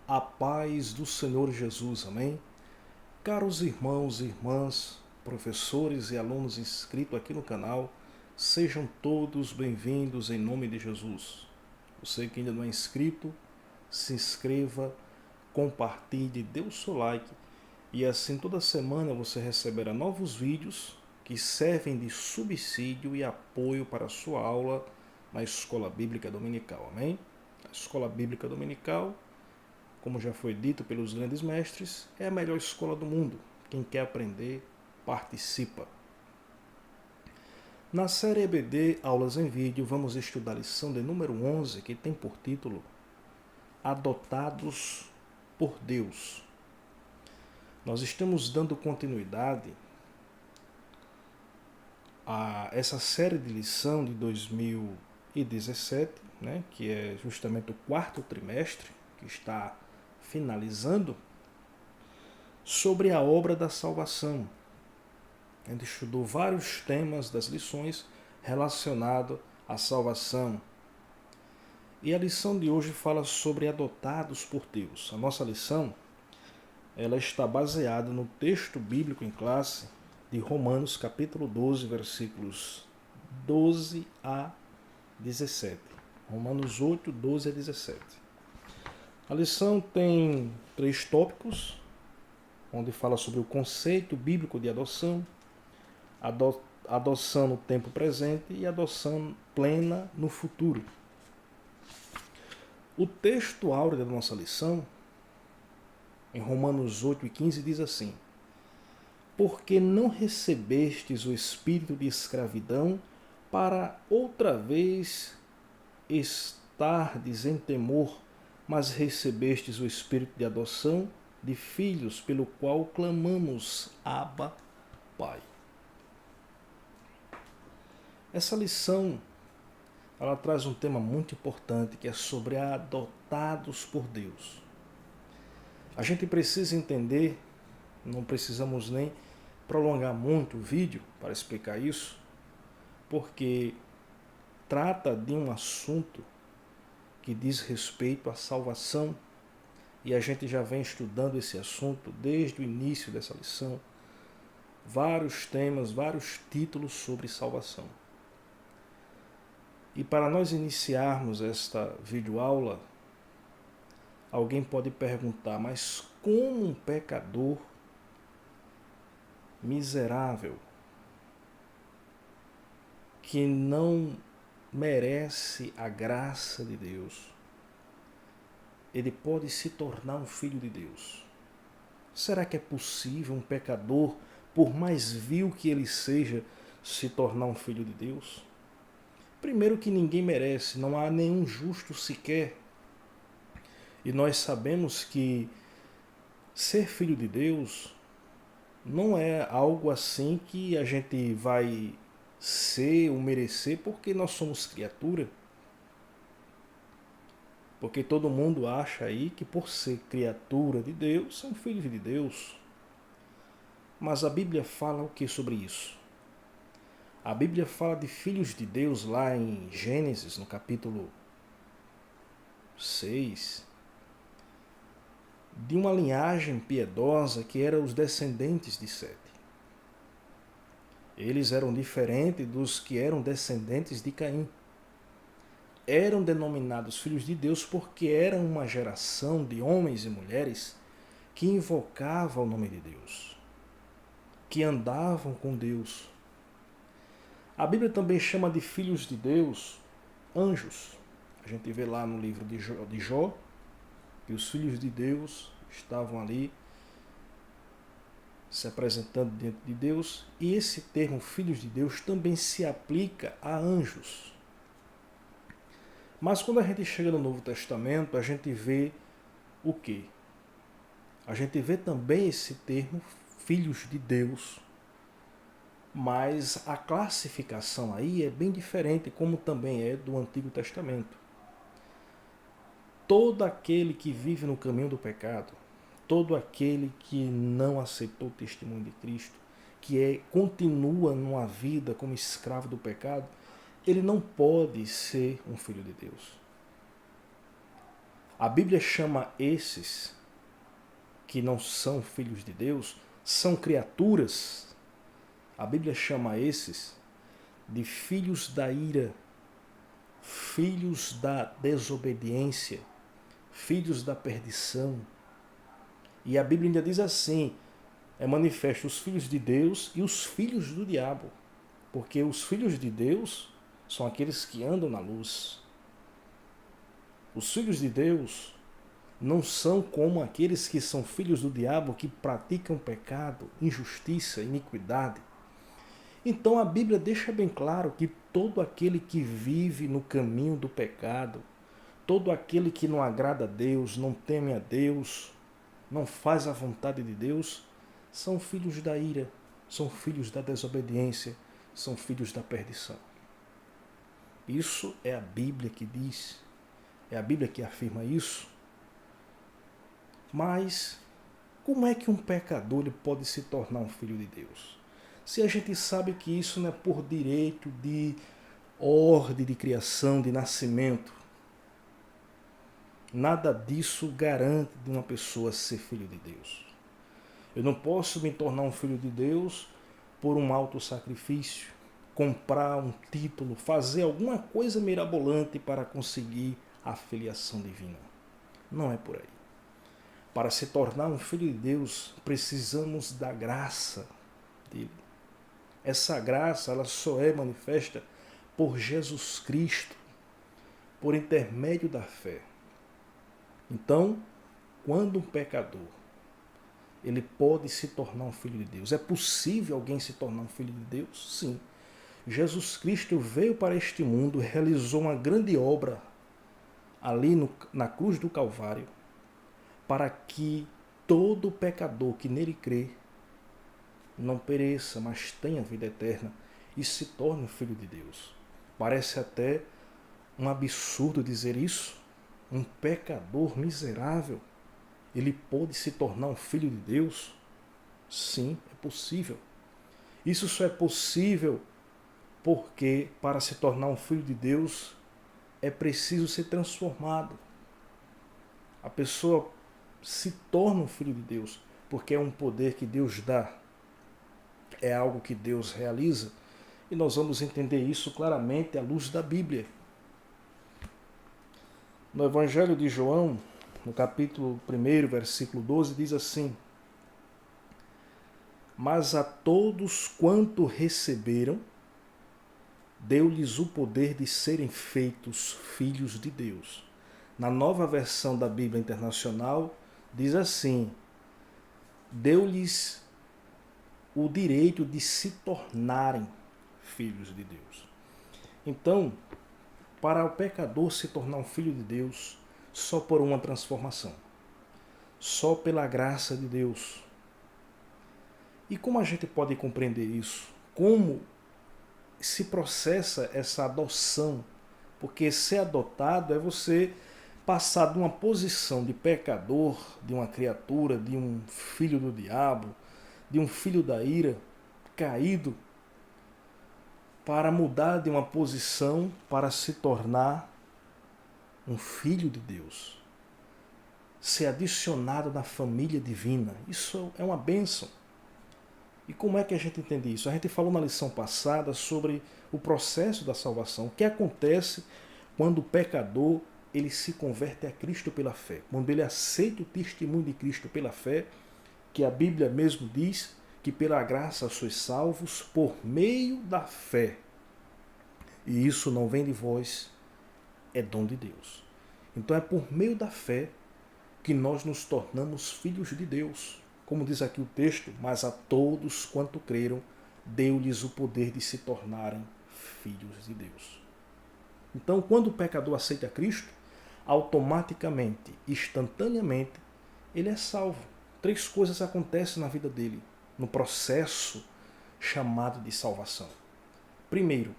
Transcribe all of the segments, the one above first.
A paz do Senhor Jesus, amém? Caros irmãos e irmãs, professores e alunos inscritos aqui no canal, sejam todos bem-vindos em nome de Jesus. Você que ainda não é inscrito, se inscreva, compartilhe, dê o seu like e assim toda semana você receberá novos vídeos que servem de subsídio e apoio para a sua aula na Escola Bíblica Dominical, amém? A Escola Bíblica Dominical, como já foi dito pelos grandes mestres, é a melhor escola do mundo. Quem quer aprender, participa. Na série EBD Aulas em Vídeo, vamos estudar a lição de número 11, que tem por título Adotados por Deus. Nós estamos dando continuidade a essa série de lição de 2017, que é justamente o quarto trimestre, que está finalizando, sobre a obra da salvação. A gente estudou vários temas das lições relacionados à salvação. E a lição de hoje fala sobre adotados por Deus. A nossa lição ela está baseada no texto bíblico em classe de Romanos capítulo 12, versículos 12 a 17. Romanos 8, 12 a 17. A lição tem 3 tópicos, onde fala sobre o conceito bíblico de adoção, adoção no tempo presente e adoção plena no futuro. O texto áureo da nossa lição, em Romanos 8 e 15, diz assim: Porque não recebestes o espírito de escravidão para outra vez estardes em temor, mas recebestes o espírito de adoção de filhos, pelo qual clamamos, Abba, Pai. Essa lição ela traz um tema muito importante, que é sobre adotados por Deus. A gente precisa entender, não precisamos nem prolongar muito o vídeo para explicar isso, porque trata de um assunto que diz respeito à salvação, e a gente já vem estudando esse assunto desde o início dessa lição. Vários temas, vários títulos sobre salvação. E para nós iniciarmos esta videoaula, alguém pode perguntar, mas como um pecador miserável, que não merece a graça de Deus, ele pode se tornar um filho de Deus? Será que é possível um pecador, por mais vil que ele seja, se tornar um filho de Deus? Primeiro que ninguém merece, não há nenhum justo sequer. E nós sabemos que ser filho de Deus não é algo assim que a gente vai ser ou merecer porque nós somos criatura. Porque todo mundo acha aí que por ser criatura de Deus, são filhos de Deus. Mas a Bíblia fala o que sobre isso? A Bíblia fala de filhos de Deus lá em Gênesis, no capítulo 6, de uma linhagem piedosa que eram os descendentes de Sete. Eles eram diferentes dos que eram descendentes de Caim. Eram denominados filhos de Deus porque eram uma geração de homens e mulheres que invocavam o nome de Deus, que andavam com Deus. A Bíblia também chama de filhos de Deus anjos. A gente vê lá no livro de Jó que os filhos de Deus estavam ali se apresentando diante de Deus, e esse termo filhos de Deus também se aplica a anjos. Mas quando a gente chega no Novo Testamento, a gente vê o quê? A gente vê também esse termo filhos de Deus, mas a classificação aí é bem diferente, como também é do Antigo Testamento. Todo aquele que vive no caminho do pecado, todo aquele que não aceitou o testemunho de Cristo, que continua numa vida como escravo do pecado, ele não pode ser um filho de Deus. A Bíblia chama esses que não são filhos de Deus, são criaturas. A Bíblia chama esses de filhos da ira, filhos da desobediência, filhos da perdição. E a Bíblia ainda diz assim: é manifesto os filhos de Deus e os filhos do diabo. Porque os filhos de Deus são aqueles que andam na luz. Os filhos de Deus não são como aqueles que são filhos do diabo, que praticam pecado, injustiça, iniquidade. Então a Bíblia deixa bem claro que todo aquele que vive no caminho do pecado, todo aquele que não agrada a Deus, não teme a Deus, não faz a vontade de Deus, são filhos da ira, são filhos da desobediência, são filhos da perdição. Isso é a Bíblia que diz, é a Bíblia que afirma isso. Mas como é que um pecador ele pode se tornar um filho de Deus? Se a gente sabe que isso não é por direito de ordem de criação, de nascimento, nada disso garante de uma pessoa ser filho de Deus. Eu não posso me tornar um filho de Deus por um alto sacrifício, comprar um título, fazer alguma coisa mirabolante para conseguir a filiação divina. Não é por aí. Para se tornar um filho de Deus, precisamos da graça dele. Essa graça, ela só é manifesta por Jesus Cristo, por intermédio da fé. Então, quando um pecador, ele pode se tornar um filho de Deus. É possível alguém se tornar um filho de Deus? Sim. Jesus Cristo veio para este mundo, realizou uma grande obra ali na cruz do Calvário, para que todo pecador que nele crê não pereça, mas tenha vida eterna e se torne um filho de Deus. Parece até um absurdo dizer isso. Um pecador miserável, ele pode se tornar um filho de Deus? Sim, é possível. Isso só é possível porque para se tornar um filho de Deus é preciso ser transformado. A pessoa se torna um filho de Deus porque é um poder que Deus dá, é algo que Deus realiza, e nós vamos entender isso claramente à luz da Bíblia. No Evangelho de João, no capítulo 1, versículo 12, diz assim: mas a todos quanto receberam, deu-lhes o poder de serem feitos filhos de Deus. Na nova versão da Bíblia Internacional, diz assim: deu-lhes o direito de se tornarem filhos de Deus. Então, para o pecador se tornar um filho de Deus, só por uma transformação, só pela graça de Deus. E como a gente pode compreender isso? Como se processa essa adoção? Porque ser adotado é você passar de uma posição de pecador, de uma criatura, de um filho do diabo, de um filho da ira, caído, para mudar de uma posição para se tornar um filho de Deus. Ser adicionado na família divina. Isso é uma bênção. E como é que a gente entende isso? A gente falou na lição passada sobre o processo da salvação. O que acontece quando o pecador ele se converte a Cristo pela fé. Quando ele aceita o testemunho de Cristo pela fé, que a Bíblia mesmo diz que pela graça sois salvos por meio da fé. E isso não vem de vós, é dom de Deus. Então é por meio da fé que nós nos tornamos filhos de Deus. Como diz aqui o texto, mas a todos quanto creram, deu-lhes o poder de se tornarem filhos de Deus. Então, quando o pecador aceita Cristo, automaticamente, instantaneamente, ele é salvo. 3 coisas acontecem na vida dele, no processo chamado de salvação. Primeiro,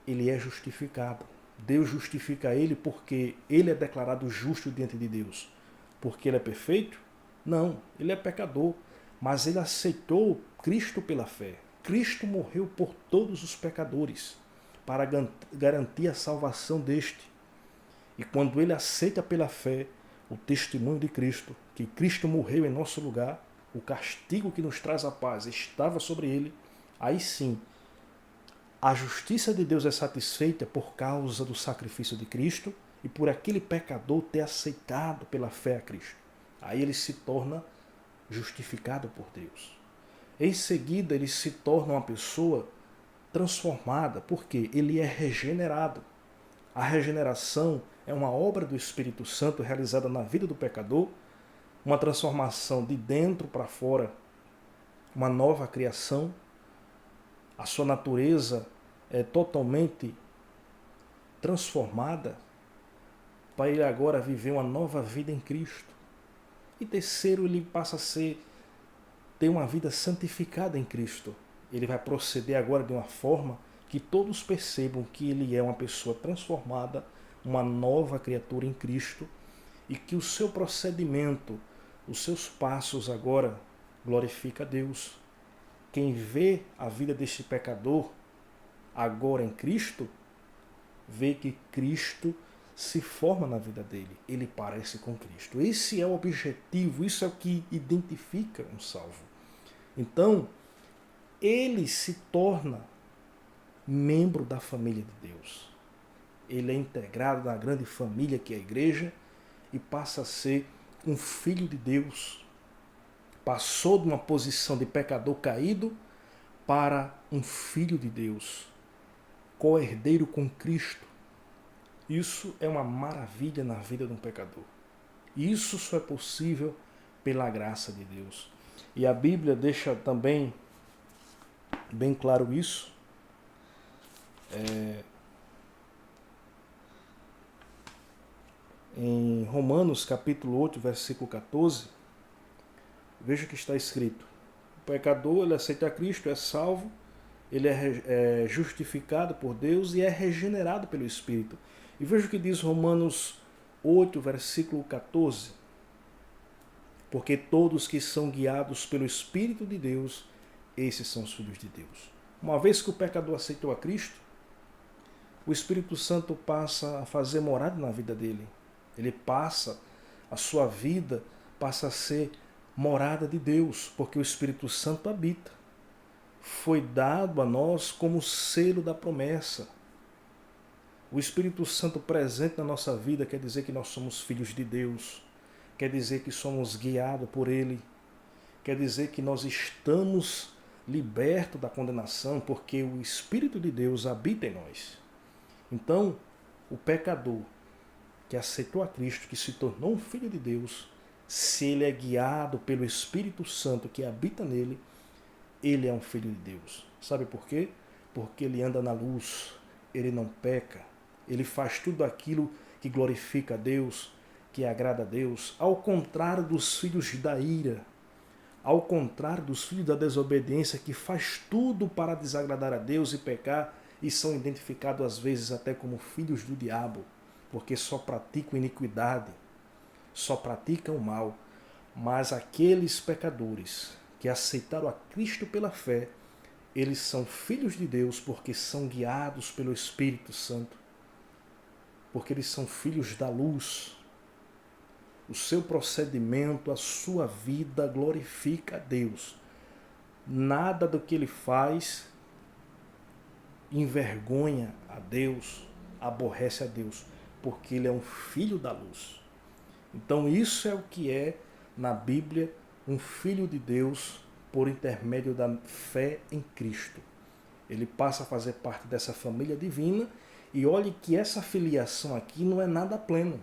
ele é justificado. Deus justifica ele porque ele é declarado justo diante de Deus. Porque ele é perfeito? Não, ele é pecador, mas ele aceitou Cristo pela fé. Cristo morreu por todos os pecadores para garantir a salvação deste. E quando ele aceita pela fé o testemunho de Cristo, que Cristo morreu em nosso lugar, o castigo que nos traz a paz estava sobre ele, aí sim, a justiça de Deus é satisfeita por causa do sacrifício de Cristo e por aquele pecador ter aceitado pela fé a Cristo. Aí ele se torna justificado por Deus. Em seguida, ele se torna uma pessoa transformada, porque ele é regenerado. A regeneração é uma obra do Espírito Santo realizada na vida do pecador, uma transformação de dentro para fora, uma nova criação. A sua natureza é totalmente transformada para ele agora viver uma nova vida em Cristo. E terceiro, ele passa a ter uma vida santificada em Cristo. Ele vai proceder agora de uma forma que todos percebam que ele é uma pessoa transformada, uma nova criatura em Cristo, e que o seu procedimento, os seus passos agora glorifica a Deus. Quem vê a vida deste pecador agora em Cristo, vê que Cristo se forma na vida dele. Ele parece com Cristo. Esse é o objetivo, isso é o que identifica um salvo. Então, ele se torna membro da família de Deus. Ele é integrado na grande família que é a igreja e passa a ser um filho de Deus. Passou de uma posição de pecador caído para um filho de Deus, co-herdeiro com Cristo. Isso é uma maravilha na vida de um pecador. E isso só é possível pela graça de Deus. E a Bíblia deixa também bem claro isso. Em Romanos capítulo 8, versículo 14, veja o que está escrito. O pecador, ele aceita Cristo, é salvo, ele é justificado por Deus e é regenerado pelo Espírito. E veja o que diz Romanos 8, versículo 14. Porque todos que são guiados pelo Espírito de Deus, esses são os filhos de Deus. Uma vez que o pecador aceitou a Cristo, o Espírito Santo passa a fazer morada na vida dele. Ele passa, a sua vida passa a ser morada de Deus, porque o Espírito Santo habita. Foi dado a nós como selo da promessa. O Espírito Santo presente na nossa vida quer dizer que nós somos filhos de Deus, quer dizer que somos guiados por Ele, quer dizer que nós estamos libertos da condenação, porque o Espírito de Deus habita em nós. Então, o pecador que aceitou a Cristo, que se tornou um filho de Deus, se ele é guiado pelo Espírito Santo que habita nele, ele é um filho de Deus. Sabe por quê? Porque ele anda na luz, ele não peca, ele faz tudo aquilo que glorifica a Deus, que agrada a Deus, ao contrário dos filhos da ira, ao contrário dos filhos da desobediência, que faz tudo para desagradar a Deus e pecar, e são identificados às vezes até como filhos do diabo, porque só praticam iniquidade, só praticam o mal. Mas aqueles pecadores que aceitaram a Cristo pela fé, eles são filhos de Deus porque são guiados pelo Espírito Santo, porque eles são filhos da luz. O seu procedimento, a sua vida glorifica a Deus. Nada do que ele faz envergonha a Deus, aborrece a Deus, porque ele é um filho da luz. Então isso é o que é, na Bíblia, um filho de Deus por intermédio da fé em Cristo. Ele passa a fazer parte dessa família divina e olhe que essa filiação aqui não é nada pleno.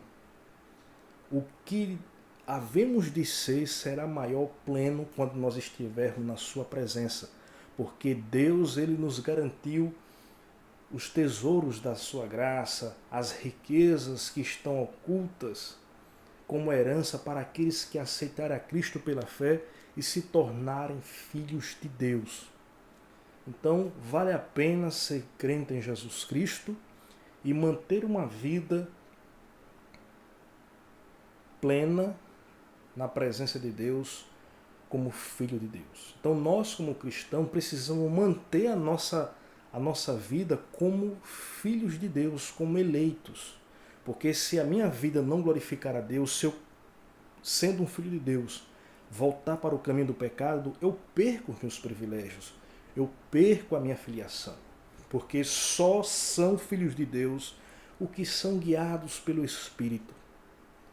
O que havemos de ser será maior pleno quando nós estivermos na sua presença, porque Deus ele nos garantiu os tesouros da sua graça, as riquezas que estão ocultas como herança para aqueles que aceitarem a Cristo pela fé e se tornarem filhos de Deus. Então, vale a pena ser crente em Jesus Cristo e manter uma vida plena na presença de Deus como filho de Deus. Então, nós como cristãos precisamos manter a nossa vida como filhos de Deus, como eleitos. Porque se a minha vida não glorificar a Deus, se eu, sendo um filho de Deus, voltar para o caminho do pecado, eu perco os meus privilégios, eu perco a minha filiação. Porque só são filhos de Deus os que são guiados pelo Espírito.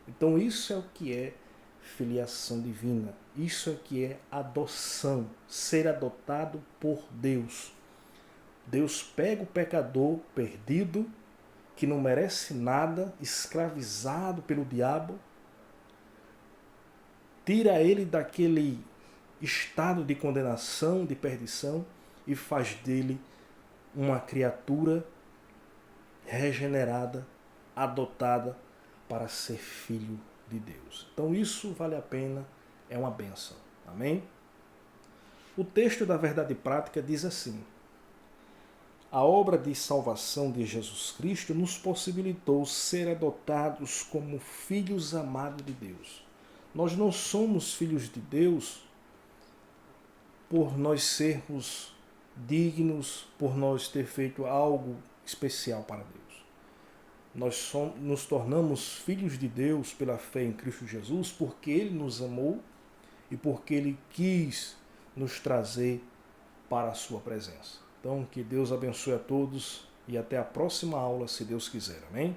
Então isso é o que é filiação divina. Isso é o que é adoção, ser adotado por Deus. Deus pega o pecador perdido, que não merece nada, escravizado pelo diabo, tira ele daquele estado de condenação, de perdição, e faz dele uma criatura regenerada, adotada para ser filho de Deus. Então isso vale a pena, é uma bênção. Amém? O texto da verdade prática diz assim: a obra de salvação de Jesus Cristo nos possibilitou ser adotados como filhos amados de Deus. Nós não somos filhos de Deus por nós sermos dignos, por nós ter feito algo especial para Deus. Nós nos tornamos filhos de Deus pela fé em Cristo Jesus porque Ele nos amou e porque Ele quis nos trazer para a sua presença. Então, que Deus abençoe a todos e até a próxima aula, se Deus quiser. Amém?